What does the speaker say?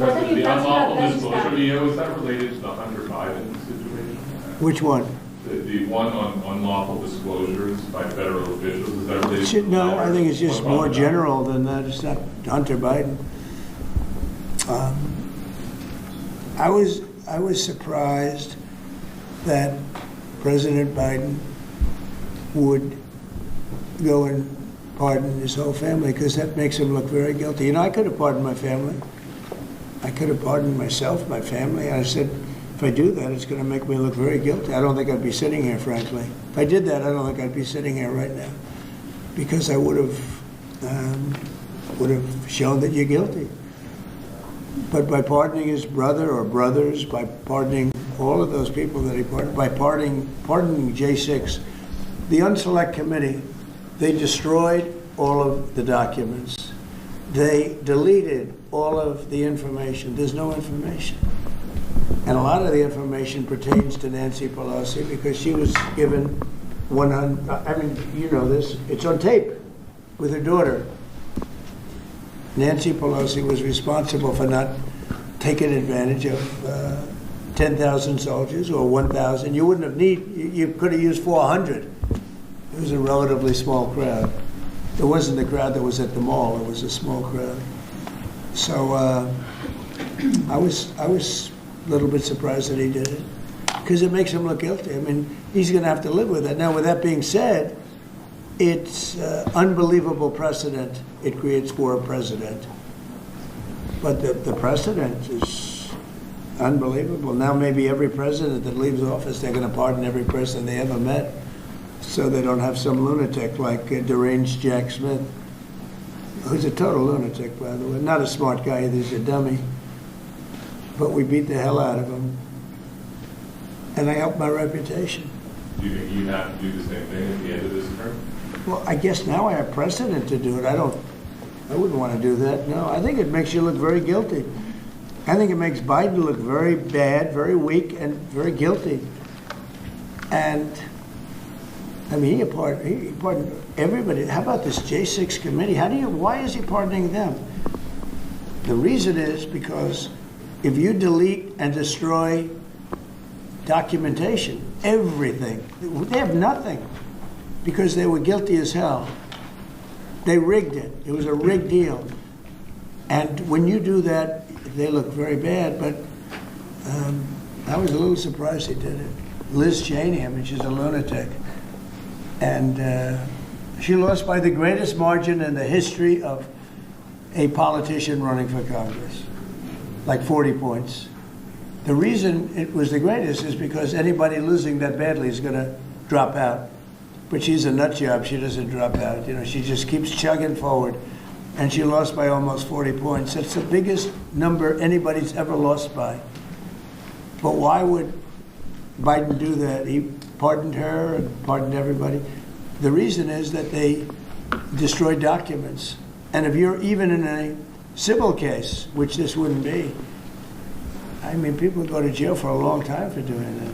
Wasn't he The talking about unlawful that disclosure, stuff? is that related to the Hunter Biden situation? Which one? The one on unlawful disclosures by federal officials, is that related to? No, I think it's just What more about that? general than that. It's not Hunter Biden. I was surprised that President Biden would go and pardon his whole family, because that makes him look very guilty. You know, I could have pardoned my family. I could have pardoned myself, my family. And I said, if I do that, it's going to make me look very guilty. I don't think I'd be sitting here, frankly. If I did that, I don't think I'd be sitting here right now, because I would have shown that you're guilty. But by pardoning his brother or brothers, by pardoning all of those people that he pardoned, by pardoning J6, the Unselect Committee, they destroyed all of the documents. They deleted all of the information. There's no information. And a lot of the information pertains to Nancy Pelosi, because she was given 100, I mean, you know this, it's on tape with her daughter. Nancy Pelosi was responsible for not taking advantage of 10,000 soldiers or 1,000. You wouldn't have you could have used 400. It was a relatively small crowd. It wasn't the crowd that was at the mall. It was a small crowd. So I was a little bit surprised that he did it, because it makes him look guilty. I mean, he's going to have to live with it. Now, with that being said, it's unbelievable precedent it creates for a president. But the precedent is unbelievable. Now maybe every president that leaves office, they're going to pardon every person they ever met, so they don't have some lunatic like deranged Jack Smith, who's a total lunatic, by the way. Not a smart guy, he's a dummy. But we beat the hell out of him. And I helped my reputation. Do you think you'd have to do the same thing at the end of this term? Well, I guess now I have precedent to do it. I wouldn't want to do that. No, I think it makes you look very guilty. I think it makes Biden look very bad, very weak, and very guilty. And I mean, he pardoned everybody. How about this J6 committee? Why is he pardoning them? The reason is because if you delete and destroy documentation, everything, they have nothing, because they were guilty as hell. They rigged it. It was a rigged deal. And when you do that, they look very bad, but I was a little surprised he did it. Liz Cheney, I mean, she's a lunatic. And she lost by the greatest margin in the history of a politician running for Congress, like 40 points. The reason it was the greatest is because anybody losing that badly is going to drop out. But she's a nut job. She doesn't drop out. You know, she just keeps chugging forward. And she lost by almost 40 points. That's the biggest number anybody's ever lost by. But why would Biden do that? He pardoned her and pardoned everybody. The reason is that they destroyed documents. And if you're even in a civil case, which this wouldn't be, I mean, people go to jail for a long time for doing that.